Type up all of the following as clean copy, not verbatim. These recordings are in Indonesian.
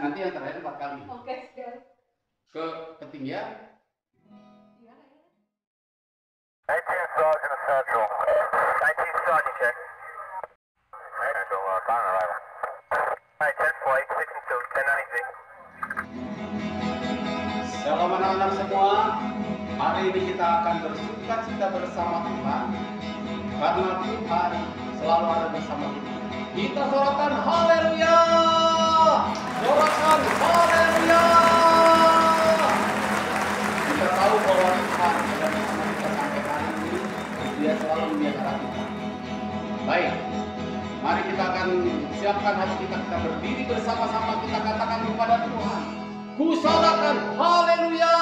nanti yang terakhir 4 kali. Oke, siap. Ke ketinggian. 19 Sergeant Essential. 19 Sergeant check. Essential, final arrival. Alright, 10 flight, 62, 1090. Shalom anak-anak semua. Hari ini kita akan bersuka cita bersama Tuhan, karena Tuhan selalu ada bersama kita. Kita sorakan haleluya. Sorakan haleluya. Kita tahu bahwa Tuhan sudah bersama kita sampai hari ini. Dia selalu memelihara kita. Baik, mari kita akan siapkan hati kita berdiri bersama-sama, kita katakan kepada Tuhan, ku sorakan haleluya.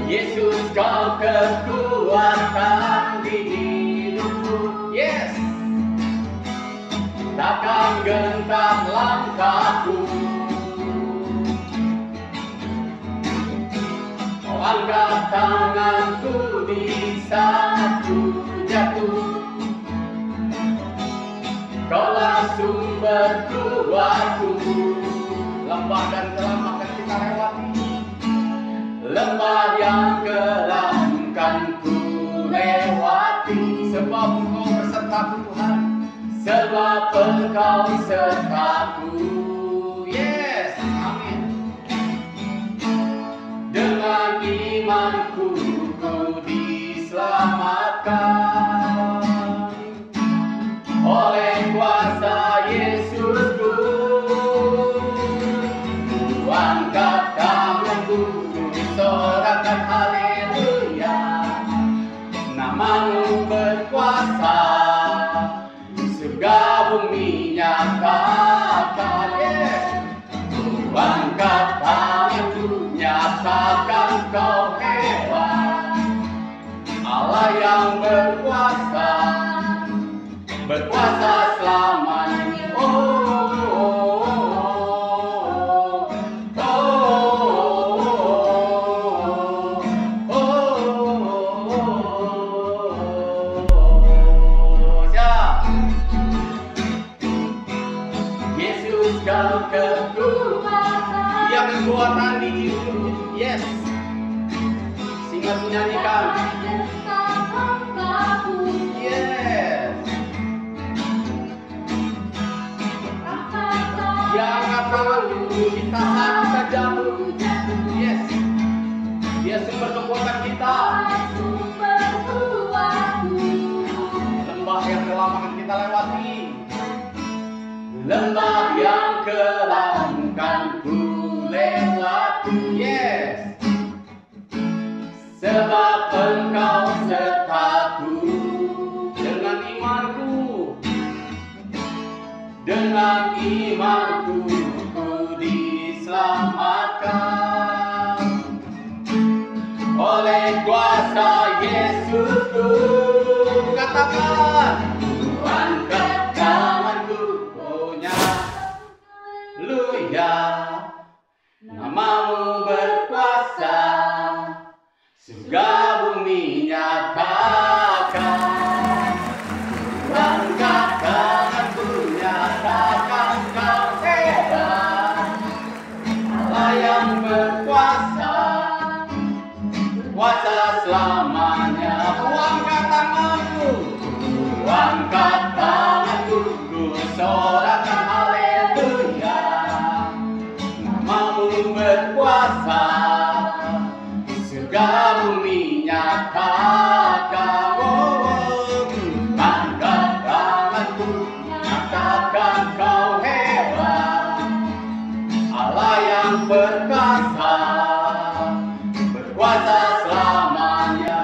Yesus, kau kekuatan di hidupku. Yes. Takkan gentar langkahku. Kau angkat tanganku di saat ku jatuh. Kaulah sumber kuatku. Lembah dan kelam akan kita lewati. Lembah yang kelam kan ku lewati, sebab Engkau besertaku Tuhan, sebab Engkau sertaku. Yes, amin. Dengan imanku ku diselamatkan oleh kuasa Yesusku. Ku angkat tanganku, sorakan haleluya. Namamu berkuasa, surga bumi nyatakan. Yes. Ku angkat tanganku, nyatakan kau hebat. Allah yang berkuasa, berkuasa selamanya. Kekuatan di hidupku. Yes. Singkat menyanyikan. Yes. Dia angkat tanganku kita saat kita jatuh. Yes. Dia sumber kekuatan kita. Lembah yang kelam akan kita lewati. Lembah yang kelam kan ku lewati. Yes. Sebab Engkau sertaku. Dengan imanku, dengan imanku ku diselamatkan oleh kuasa Yesusku. Katakan, ku angkat tanganku, punya haleluya. Namamu berkuasa, surga bumi nyatakan. Angkat tanganku, nyatakan kau hebat. Allah yang berkuasa, berkuasa selamanya. Ku angkat tanganku, ku angkat tanganku, ku sorakan haleluya. Namamu berkuasa, surga bumi nyatakan. Angkat tanganku, nyatakan kau hebat. Allah yang berkuasa, berkuasa selamanya.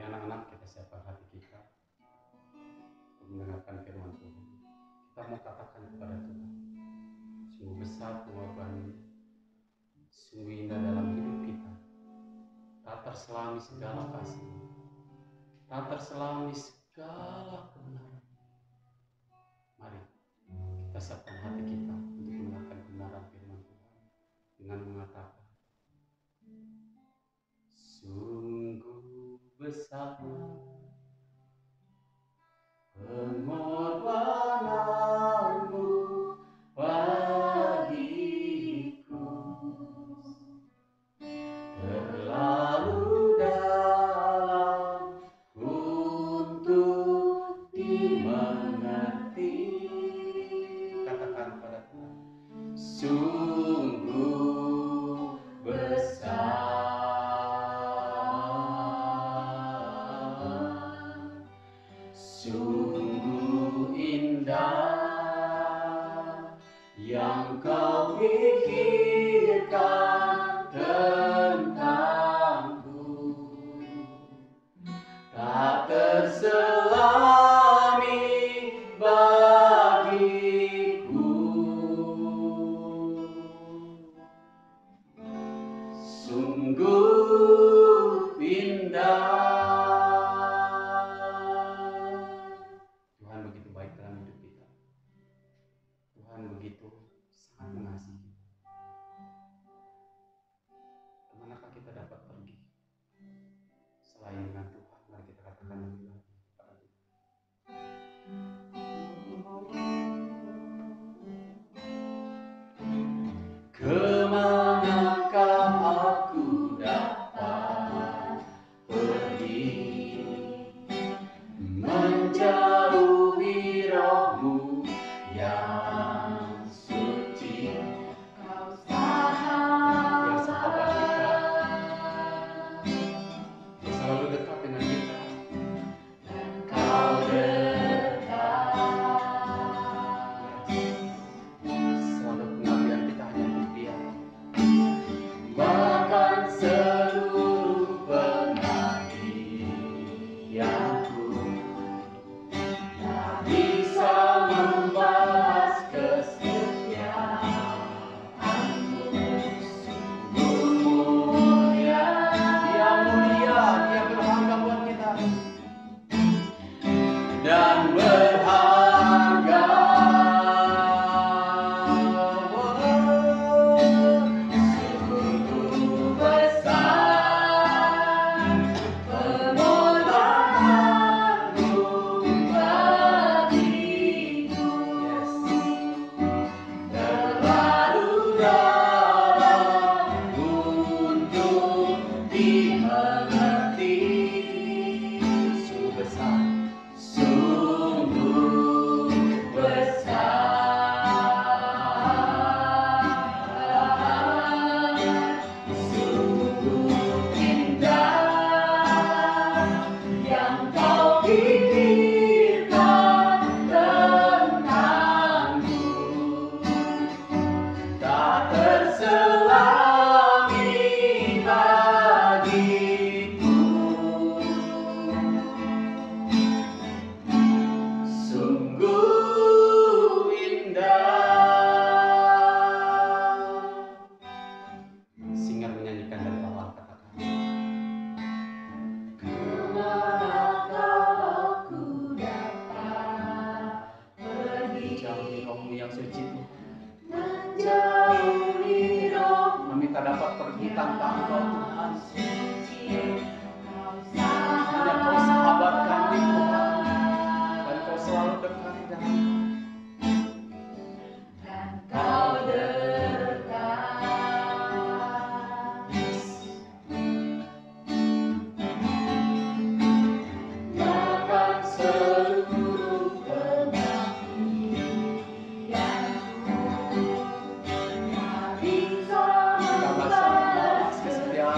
Anak-anak, kita siapkan hati kita untuk mendengarkan firman Tuhan. Kita mau katakan kepada Tuhan, terselami segala kasih, tak terselami segala kebenaran. Mari kita siapkan hati kita untuk mendengarkan kebenaran firman Tuhan dengan mengatakan, sungguh besar pengorbananmu bagiku, terlalu dalam untuk dimengerti. Katakan pada Tuhan, sungguh besar, sungguh indah yang kau pikirkan tentangku, tak terselami bagiku. Sungguh indah. Tuhan begitu baik dalam hidup kita. Tuhan begitu sangat mengasihi kita. Kemanakah kita dapat pergi selain dengan Tuhan? Mari kita katakan lebih lagi kepada Tuhan. Kemanakah aku dapat pergi menjauhi rohmu yang suci? Kau sahabat kita, Kau selalu dekat dengan kita, dan Kau dekat. Selalu pengabdian kita hanya untuk Dia. Bahkan seluruh pengabdianku tak bisa membahas kesetiaanmu. Sungguh mulia, Dia mulia, Dia berharga buat kita dan berharga. Sungguh besar pengorbananmu bagiku, terlalu dalam untuk dimengerti. Sungguh besar, sungguh besar, sungguh indah yang kau pikirkan tentangku, tak terselami bagiku. Sungguh indah. Singer menyanyikan dari awal, katakan, kemanakah aku dapat pergi menjauhi rohmu yang suci, menjauhi rohmu. Kami tak dapat pergi tanpa Engkau, Tuhan. Hanya Kau sahabat kami, Tuhan, dan Kau selalu dekat di dalam. Dan Kau dekat. Bahkan seluruh pengabdianku tak bisa membahas kesetiaan.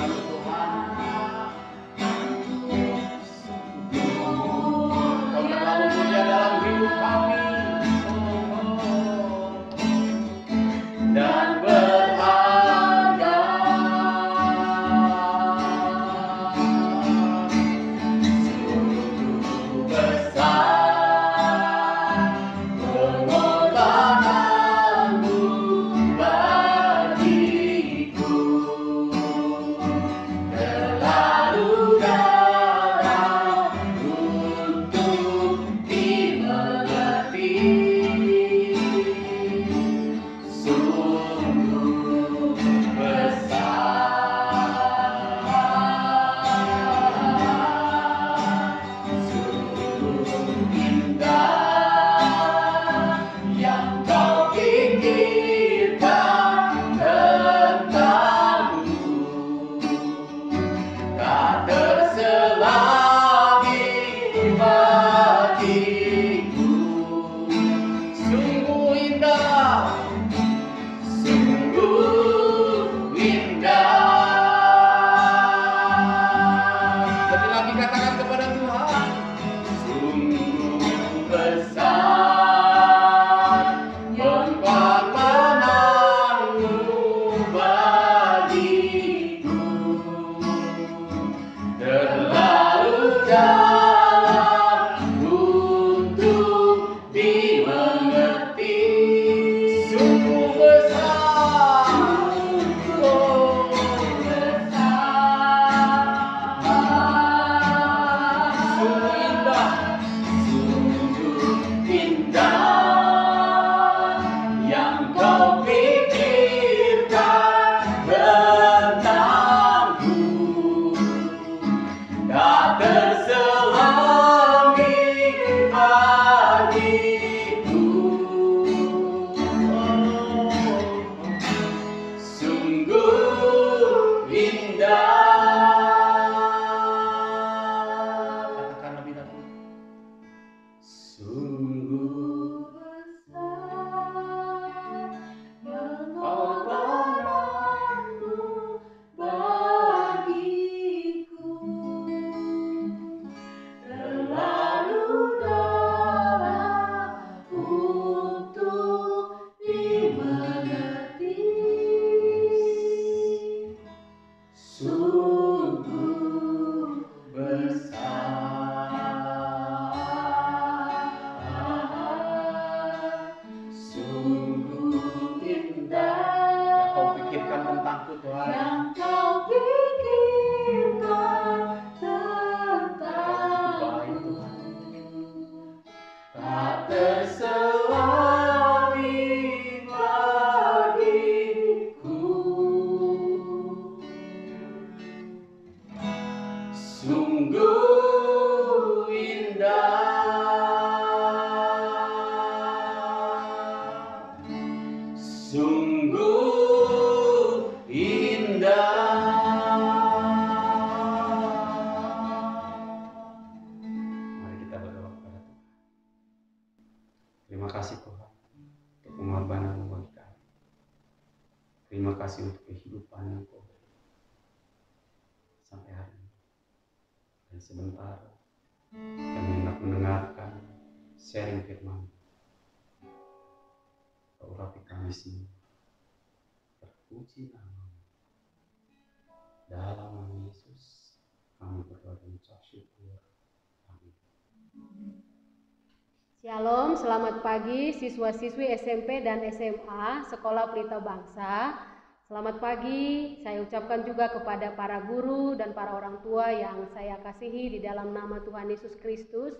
yang kau pikirkan tentangku tak terselami bagiku. Sungguh indah, sungguh indah. Mari kita berdoa kepada Tuhan. Terima kasih Tuhan untuk pengorbanan-Mu bagi kami. Terima kasih untuk kehidupan yang Kau beri sampai hari ini. Dan sebentar kami hendak mendengarkan sharing firman. Kau urapi kami semua. Terpuji nama-Mu. Dalam nama Yesus kami berdoa dan ucap syukur. Amin. Shalom, selamat pagi siswa-siswi SMP dan SMA Sekolah Pelita Bangsa. Selamat pagi, saya ucapkan juga kepada para guru dan para orang tua yang saya kasihi di dalam nama Tuhan Yesus Kristus.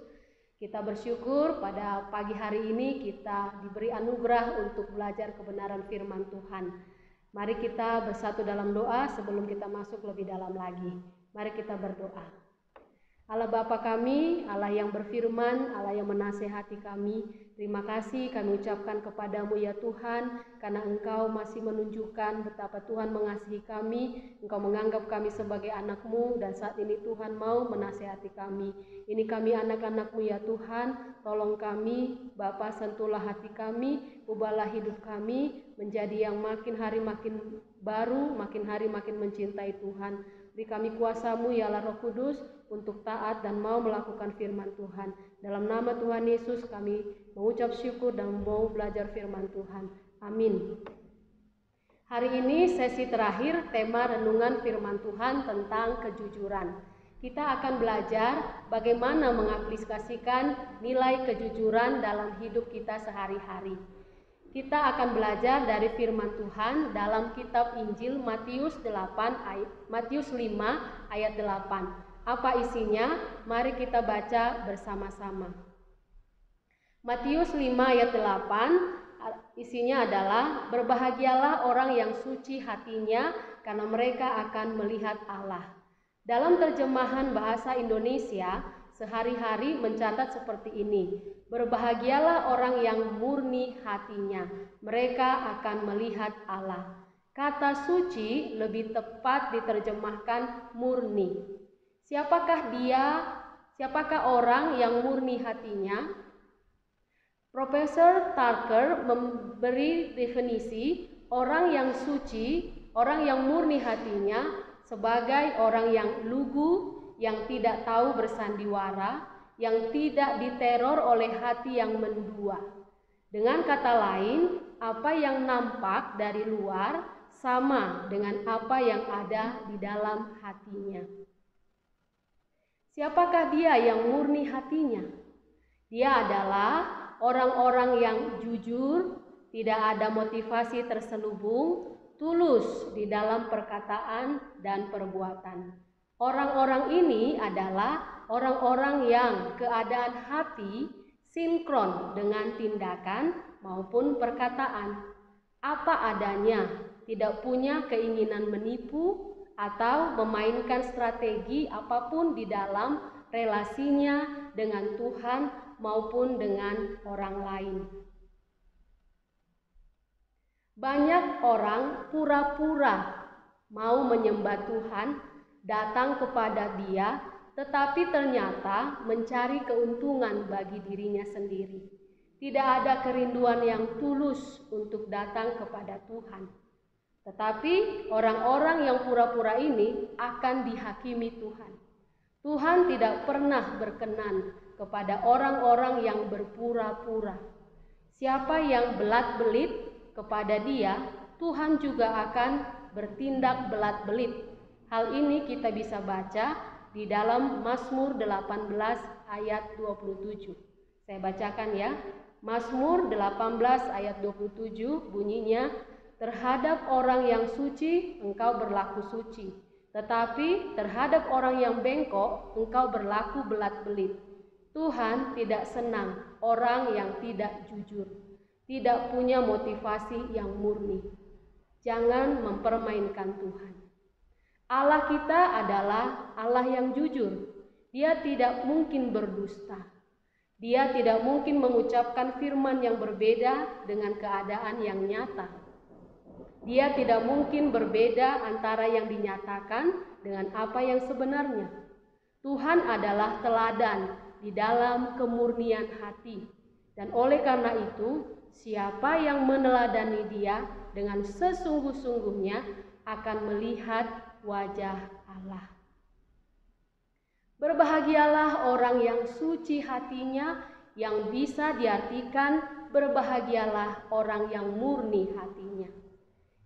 Kita bersyukur pada pagi hari ini kita diberi anugerah untuk belajar kebenaran firman Tuhan. Mari kita bersatu dalam doa sebelum kita masuk lebih dalam lagi. Mari kita berdoa. Allah Bapa kami, Allah yang berfirman, Allah yang menasehati kami, terima kasih kami ucapkan kepadamu ya Tuhan, karena Engkau masih menunjukkan betapa Tuhan mengasihi kami, Engkau menganggap kami sebagai anak-Mu, dan saat ini Tuhan mau menasehati kami. Ini kami anak-anak-Mu ya Tuhan, tolong kami, Bapa sentuhlah hati kami, ubahlah hidup kami, menjadi yang makin hari makin baru, makin hari makin mencintai Tuhan. Beri kami kuasa-Mu ya Allah Roh Kudus untuk taat dan mau melakukan firman Tuhan. Dalam nama Tuhan Yesus kami mengucap syukur dan mau belajar firman Tuhan. Amin. Hari ini sesi terakhir tema renungan firman Tuhan tentang kejujuran. Kita akan belajar bagaimana mengaplikasikan nilai kejujuran dalam hidup kita sehari-hari. Kita akan belajar dari firman Tuhan dalam kitab Injil Matius 5 ayat 8. Apa isinya? Mari kita baca bersama-sama. Matius 5 ayat 8 isinya adalah berbahagialah orang yang suci hatinya karena mereka akan melihat Allah. Dalam terjemahan bahasa Indonesia sehari-hari mencatat seperti ini. Berbahagialah orang yang murni hatinya, mereka akan melihat Allah. Kata suci lebih tepat diterjemahkan murni. Siapakah dia? Siapakah orang yang murni hatinya? Profesor Tucker memberi definisi orang yang suci, orang yang murni hatinya sebagai orang yang lugu, yang tidak tahu bersandiwara, yang tidak diteror oleh hati yang mendua. Dengan kata lain, apa yang nampak dari luar sama dengan apa yang ada di dalam hatinya. Siapakah dia yang murni hatinya? Dia adalah orang-orang yang jujur, tidak ada motivasi terselubung, tulus di dalam perkataan dan perbuatan. Orang-orang ini adalah orang-orang yang keadaan hati sinkron dengan tindakan maupun perkataan. Apa adanya, tidak punya keinginan menipu atau memainkan strategi apapun di dalam relasinya dengan Tuhan maupun dengan orang lain. Banyak orang pura-pura mau menyembah Tuhan, datang kepada Dia, tetapi ternyata mencari keuntungan bagi dirinya sendiri. Tidak ada kerinduan yang tulus untuk datang kepada Tuhan. Tetapi orang-orang yang pura-pura ini akan dihakimi Tuhan. Tuhan tidak pernah berkenan kepada orang-orang yang berpura-pura. Siapa yang belat-belit kepada Dia, Tuhan juga akan bertindak belat-belit. Hal ini kita bisa baca di dalam Mazmur 18 ayat 27. Saya bacakan ya. Mazmur 18 ayat 27 bunyinya, terhadap orang yang suci engkau berlaku suci, tetapi terhadap orang yang bengkok engkau berlaku belat-belit. Tuhan tidak senang orang yang tidak jujur, tidak punya motivasi yang murni. Jangan mempermainkan Tuhan. Allah kita adalah Allah yang jujur. Dia tidak mungkin berdusta. Dia tidak mungkin mengucapkan firman yang berbeda dengan keadaan yang nyata. Dia tidak mungkin berbeda antara yang dinyatakan dengan apa yang sebenarnya. Tuhan adalah teladan di dalam kemurnian hati. Dan oleh karena itu, siapa yang meneladani Dia dengan sesungguh-sungguhnya akan melihat wajah Allah. Berbahagialah orang yang suci hatinya, yang bisa diartikan berbahagialah orang yang murni hatinya.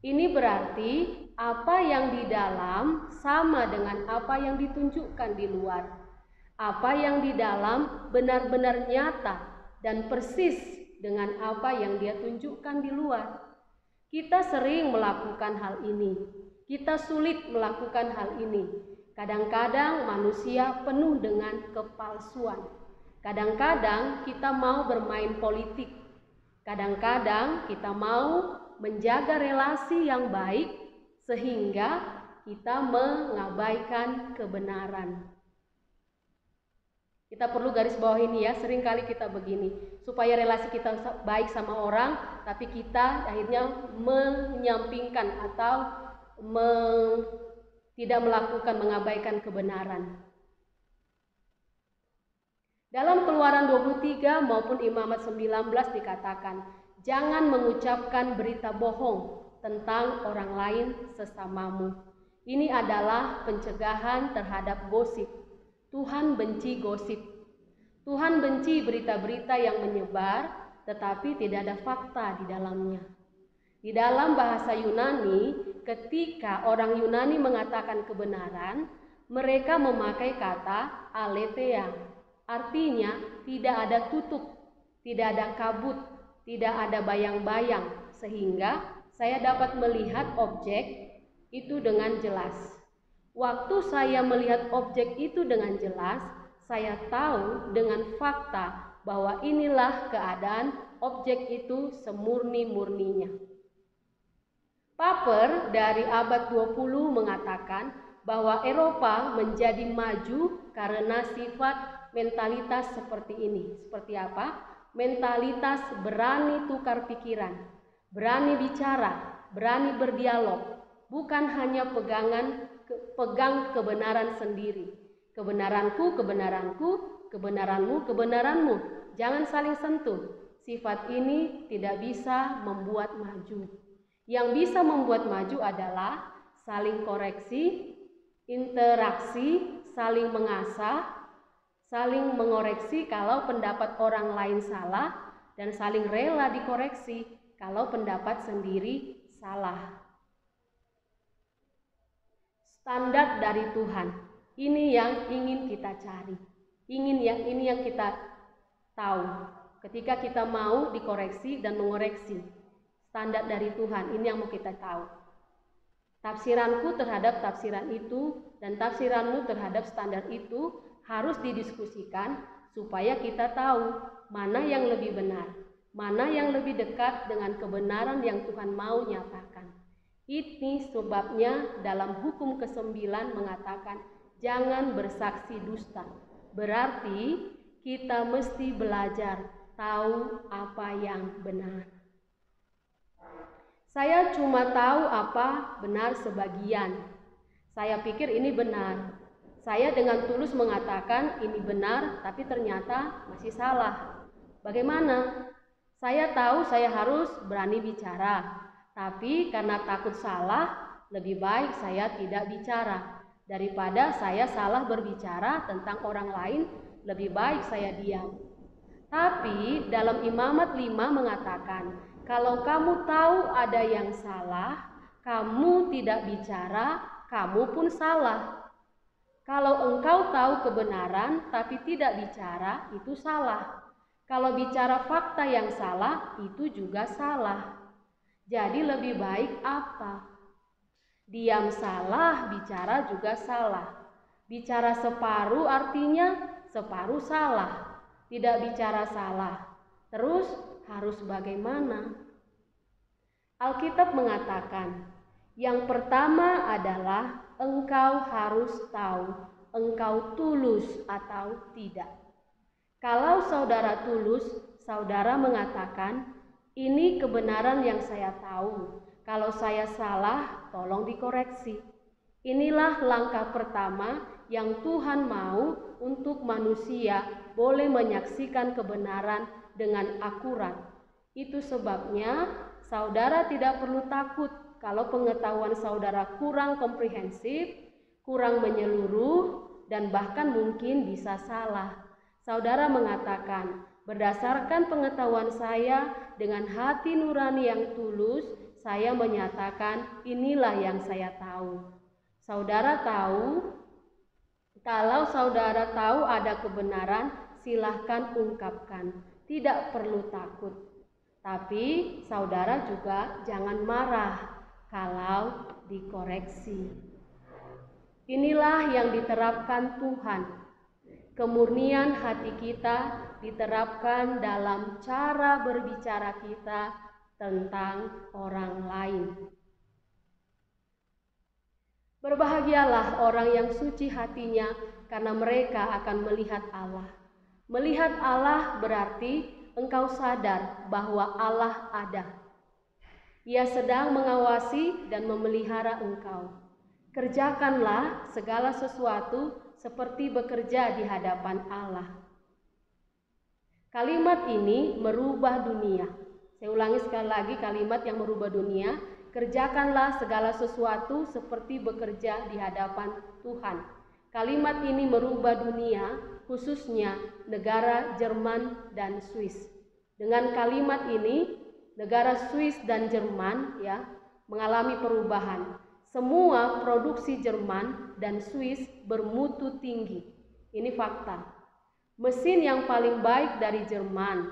Ini berarti apa yang di dalam sama dengan apa yang ditunjukkan di luar. Apa yang di dalam benar-benar nyata dan persis dengan apa yang dia tunjukkan di luar. Kita sering melakukan hal ini. Kita sulit melakukan hal ini. Kadang-kadang manusia penuh dengan kepalsuan. Kadang-kadang kita mau bermain politik. Kadang-kadang kita mau menjaga relasi yang baik sehingga kita mengabaikan kebenaran. Kita perlu garis bawah ini ya, seringkali kita begini, supaya relasi kita baik sama orang, tapi kita akhirnya menyampingkan atau tidak melakukan, mengabaikan kebenaran. Dalam Keluaran 23 maupun Imamat 19 dikatakan, jangan mengucapkan berita bohong tentang orang lain sesamamu. Ini adalah pencegahan terhadap gosip. Tuhan benci gosip. Tuhan benci berita-berita yang menyebar tetapi tidak ada fakta di dalamnya. Di dalam bahasa Yunani, ketika orang Yunani mengatakan kebenaran, mereka memakai kata aletheia. Artinya tidak ada tutup, tidak ada kabut, tidak ada bayang-bayang, sehingga saya dapat melihat objek itu dengan jelas. Waktu saya melihat objek itu dengan jelas, saya tahu dengan fakta bahwa inilah keadaan objek itu semurni-murninya. Paper dari abad 20 mengatakan bahwa Eropa menjadi maju karena sifat mentalitas seperti ini. Seperti apa? Mentalitas berani tukar pikiran, berani bicara, berani berdialog, bukan hanya pegang kebenaran sendiri. Kebenaranku, kebenaranku, kebenaranmu, kebenaranmu. Jangan saling sentuh. Sifat ini tidak bisa membuat maju. Yang bisa membuat maju adalah saling koreksi, interaksi, saling mengasah, saling mengoreksi kalau pendapat orang lain salah, dan saling rela dikoreksi kalau pendapat sendiri salah. Standar dari Tuhan, ini yang ingin kita cari, ini yang kita tahu. Ketika kita mau dikoreksi dan mengoreksi, standar dari Tuhan, ini yang mau kita tahu. Tafsiranku terhadap tafsiran itu dan tafsiranmu terhadap standar itu harus didiskusikan supaya kita tahu mana yang lebih benar, mana yang lebih dekat dengan kebenaran yang Tuhan mau nyatakan. Ini sebabnya dalam hukum ke-9 mengatakan jangan bersaksi dusta. Berarti kita mesti belajar tahu apa yang benar. Saya cuma tahu apa benar sebagian. Saya pikir ini benar. Saya dengan tulus mengatakan ini benar, tapi ternyata masih salah. Bagaimana? Saya tahu saya harus berani bicara, tapi karena takut salah, lebih baik saya tidak bicara. Daripada saya salah berbicara tentang orang lain, lebih baik saya diam. Tapi dalam Imamat 5 mengatakan, kalau kamu tahu ada yang salah, kamu tidak bicara, kamu pun salah. Kalau engkau tahu kebenaran tapi tidak bicara, itu salah. Kalau bicara fakta yang salah, itu juga salah. Jadi lebih baik apa? Diam salah, bicara juga salah. Bicara separuh artinya separuh salah. Tidak bicara salah. Terus harus bagaimana? Alkitab mengatakan, yang pertama adalah engkau harus tahu engkau tulus atau tidak. Kalau saudara tulus, saudara mengatakan, ini kebenaran yang saya tahu. Kalau saya salah, tolong dikoreksi. Inilah langkah pertama yang Tuhan mau untuk manusia boleh menyaksikan kebenaran dengan akurat. Itu sebabnya saudara tidak perlu takut kalau pengetahuan saudara kurang komprehensif, kurang menyeluruh, dan bahkan mungkin bisa salah. Saudara mengatakan, berdasarkan pengetahuan saya dengan hati nurani yang tulus, saya menyatakan inilah yang saya tahu. Saudara tahu, kalau saudara tahu ada kebenaran, silahkan ungkapkan. Tidak perlu takut. Tapi saudara juga jangan marah kalau dikoreksi. Inilah yang diterapkan Tuhan. Kemurnian hati kita diterapkan dalam cara berbicara kita tentang orang lain. Berbahagialah orang yang suci hatinya, karena mereka akan melihat Allah. Melihat Allah berarti engkau sadar bahwa Allah ada. Ia sedang mengawasi dan memelihara engkau. Kerjakanlah segala sesuatu seperti bekerja di hadapan Allah. Kalimat ini merubah dunia. Saya ulangi sekali lagi kalimat yang merubah dunia. Kerjakanlah segala sesuatu seperti bekerja di hadapan Tuhan. Kalimat ini merubah dunia, khususnya negara Jerman dan Swiss. Dengan kalimat ini, negara Swiss dan Jerman mengalami perubahan. Semua produksi Jerman dan Swiss bermutu tinggi. Ini fakta. Mesin yang paling baik dari Jerman,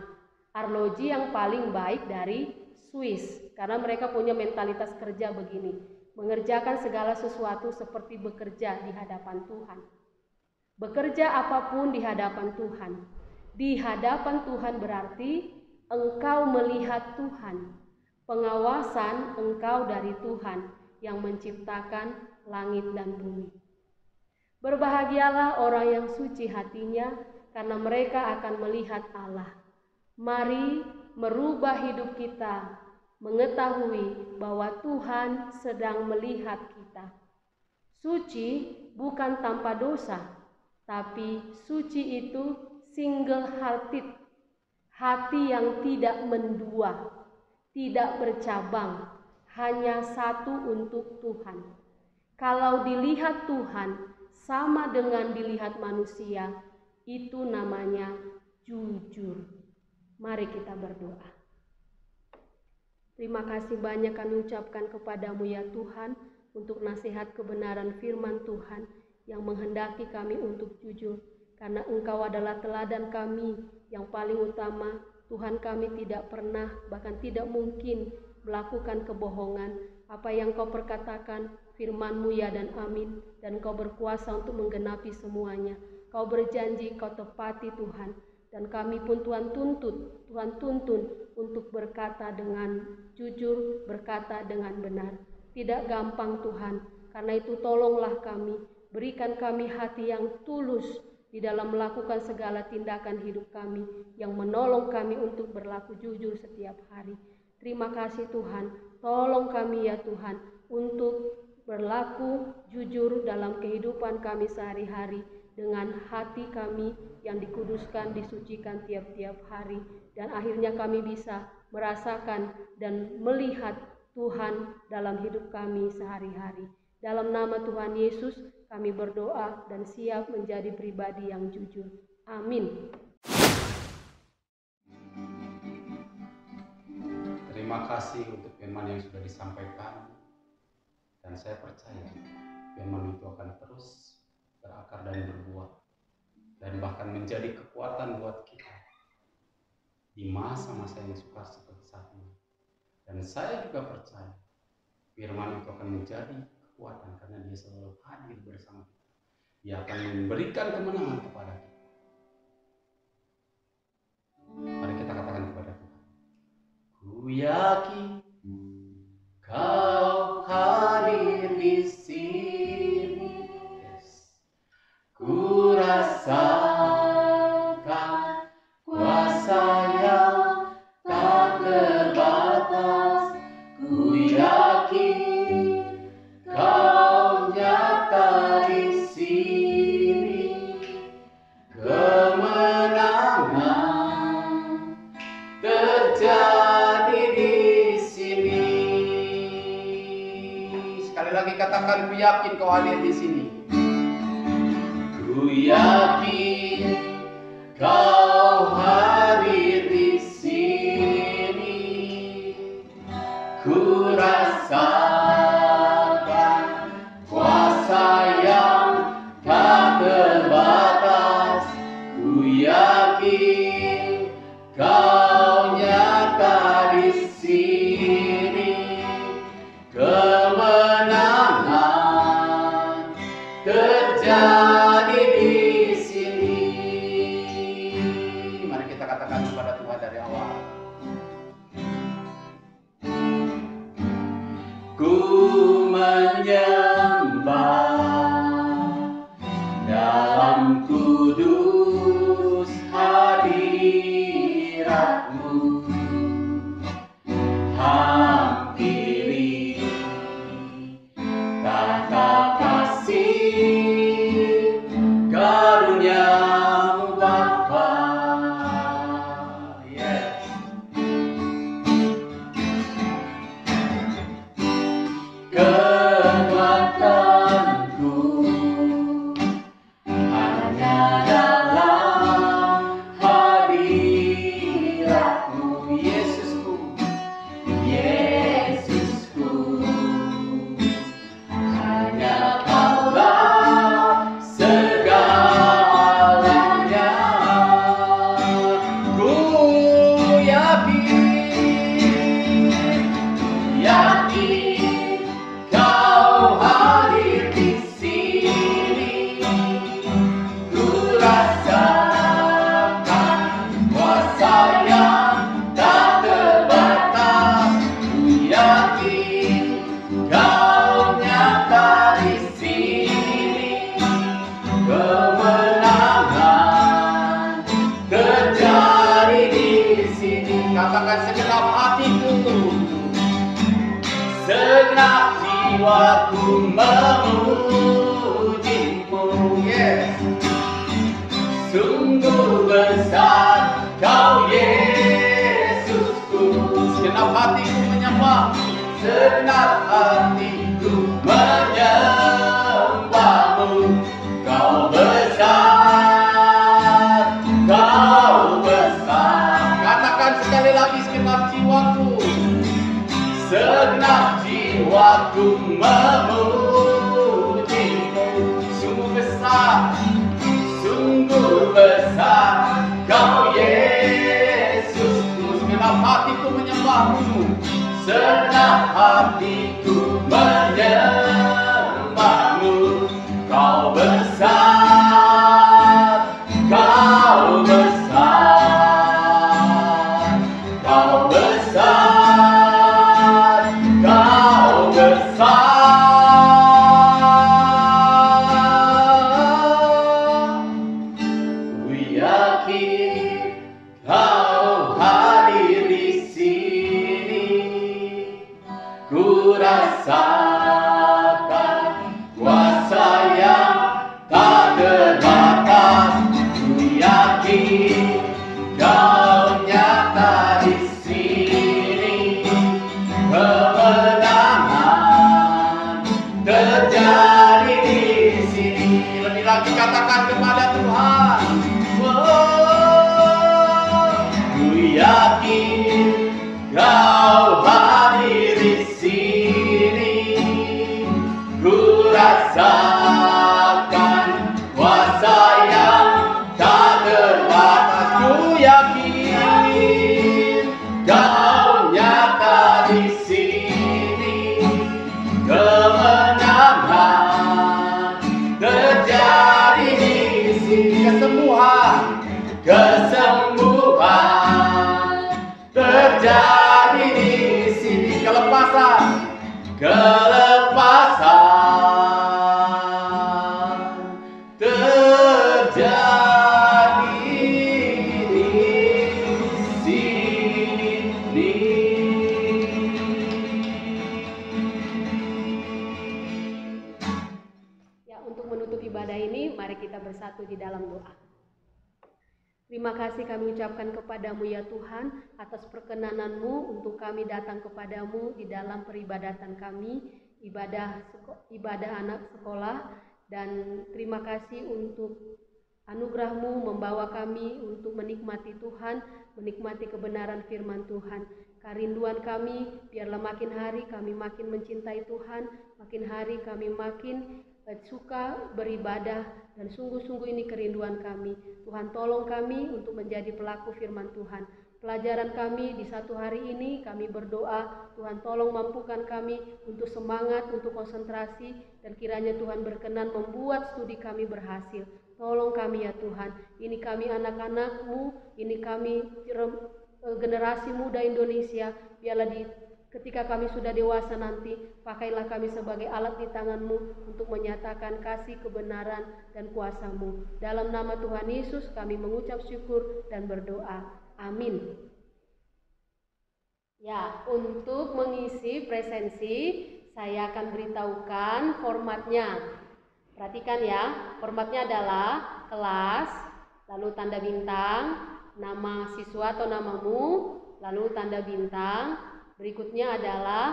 arloji yang paling baik dari Swiss, karena mereka punya mentalitas kerja begini, mengerjakan segala sesuatu seperti bekerja di hadapan Tuhan. Bekerja apapun di hadapan Tuhan. Di hadapan Tuhan berarti engkau melihat Tuhan. Pengawasan engkau dari Tuhan yang menciptakan langit dan bumi. Berbahagialah orang yang suci hatinya, karena mereka akan melihat Allah. Mari merubah hidup kita, mengetahui bahwa Tuhan sedang melihat kita. Suci bukan tanpa dosa, tapi suci itu single-hearted, hati yang tidak mendua, tidak bercabang, hanya satu untuk Tuhan. Kalau dilihat Tuhan sama dengan dilihat manusia, itu namanya jujur. Mari kita berdoa. Terima kasih banyak kami ucapkan kepadamu ya Tuhan, untuk nasihat kebenaran firman Tuhan yang menghendaki kami untuk jujur. Karena Engkau adalah teladan kami yang paling utama. Tuhan, kami tidak pernah, bahkan tidak mungkin melakukan kebohongan. Apa yang Kau perkatakan, firman-Mu ya dan amin, dan Kau berkuasa untuk menggenapi semuanya. Kau berjanji, Kau tepati Tuhan, dan kami pun Tuhan tuntun untuk berkata dengan jujur, berkata dengan benar. Tidak gampang Tuhan, karena itu tolonglah kami, berikan kami hati yang tulus di dalam melakukan segala tindakan hidup kami, yang menolong kami untuk berlaku jujur setiap hari. Terima kasih Tuhan, tolong kami ya Tuhan untuk berlaku jujur dalam kehidupan kami sehari-hari, dengan hati kami yang dikuduskan, disucikan tiap-tiap hari, dan akhirnya kami bisa merasakan dan melihat Tuhan dalam hidup kami sehari-hari. Dalam nama Tuhan Yesus kami berdoa dan siap menjadi pribadi yang jujur. Amin. Terima kasih untuk firman yang sudah disampaikan, dan saya percaya firman itu akan terus berakar dan berbuah, dan bahkan menjadi kekuatan buat kita di masa-masa yang sukar seperti saat ini. Dan saya juga percaya firman itu akan menjadi kekuatan karena dia selalu hadir bersama kita. Dia akan memberikan kemenangan kepada kita. Mari kita katakan kepada Tuhan. Ku yakin Kau hadir di sini. Yes. Ku rasakan kuasa yang tak terbatas. Ku yakin Kau nyata di sini. Kemenangan terjadi di sini. Sekali lagi katakan, ku yakin Kau hadir di sini. Ku yakin Kau hadir di sini. Ku rasakan kuasa yang tak terbatas. Ku yakin Kau nyata di sini. Kemenangan terjadi di sini. Mari kita katakan kepada Tuhan dari awal. Ku menyembah dalam kudus hadirat-Mu. Hampiri tata kasih karunia-Mu Bapa. Yes. Kekuatanku hanya dalam hadirat-Mu, Yesusku, Yesusku. Hanya Kaulah segalanya. Ku yakin Kau hadir di sini. Ku rasakan kuasa yang tak terbatas. Ku yakin Kau nyata di sini. Kemenangan terjadi di sini. Katakan, segenap hatiku, segenap jiwaku memuji-Mu. Yes. Sungguh besar Kau, Yesusku. Segenap hatiku menyembah, segenap hatiku menyembah-Mu. Kau besar, Kau besar. Katakan sekali lagi, segenap jiwaku, segenap jiwaku memuji-Mu. Sungguh besar, sungguh besar Kau, Yesusku. Segenap hatiku menyembah-Mu, segenap hatiku menyembah-Mu. Kau besar, Kau besar, Kau besar, Kau besar. Ku yakin Kau hadir di sini. Ku rasakan kuasa yang tak terbatas. Ku yakin Kau nyata di sini. Kemenangan terjadi di sini. Lebih lagi katakan kepada Tuhan. Ku yakin Kau hadir di sini. Ku rasakan kuasa yang tak terbatas. Ku yakin Kau nyata di kelepasan terjadi di sini. Ya, untuk menutup ibadah ini, mari kita bersatu di dalam doa. Terima kasih kami ucapkan kepadamu ya Tuhan atas perkenananmu untuk kami datang kepadamu di dalam peribadatan kami, ibadah anak sekolah, dan terima kasih untuk anugerahmu membawa kami untuk menikmati Tuhan, menikmati kebenaran firman Tuhan. Kerinduan kami, biarlah makin hari kami makin mencintai Tuhan, makin hari kami makin suka beribadah, dan sungguh-sungguh ini kerinduan kami. Tuhan tolong kami untuk menjadi pelaku firman Tuhan. Pelajaran kami di satu hari ini kami berdoa, Tuhan tolong mampukan kami untuk semangat, untuk konsentrasi, dan kiranya Tuhan berkenan membuat studi kami berhasil. Tolong kami ya Tuhan, ini kami anak-anak-Mu, ini kami generasi muda Indonesia, biarlah ketika kami sudah dewasa nanti, pakailah kami sebagai alat di tangan-Mu untuk menyatakan kasih, kebenaran, dan kuasa-Mu. Dalam nama Tuhan Yesus kami mengucap syukur dan berdoa. Amin. Ya, untuk mengisi presensi, saya akan beritahukan formatnya. Perhatikan ya, formatnya adalah kelas, lalu tanda bintang, nama siswa atau namamu, lalu tanda bintang. Berikutnya adalah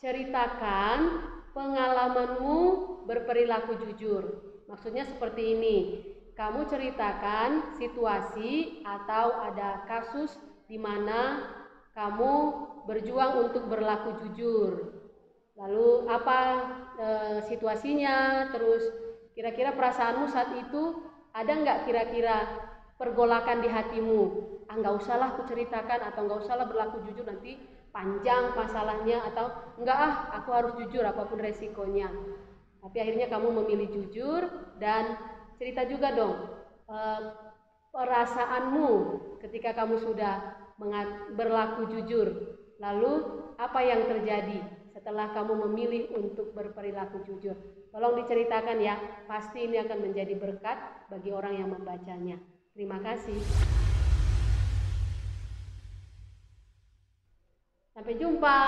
ceritakan pengalamanmu berperilaku jujur. Maksudnya seperti ini, kamu ceritakan situasi atau ada kasus di mana kamu berjuang untuk berlaku jujur. Lalu apa situasinya, terus kira-kira perasaanmu saat itu ada nggak kira-kira pergolakan di hatimu? Nggak usahlah aku ceritakan, atau nggak usahlah berlaku jujur, nanti panjang masalahnya, atau enggak aku harus jujur apapun resikonya. Tapi akhirnya kamu memilih jujur, dan cerita juga dong perasaanmu ketika kamu sudah berlaku jujur. Lalu apa yang terjadi setelah kamu memilih untuk berperilaku jujur? Tolong diceritakan ya, pasti ini akan menjadi berkat bagi orang yang membacanya. Terima kasih. Sampai jumpa.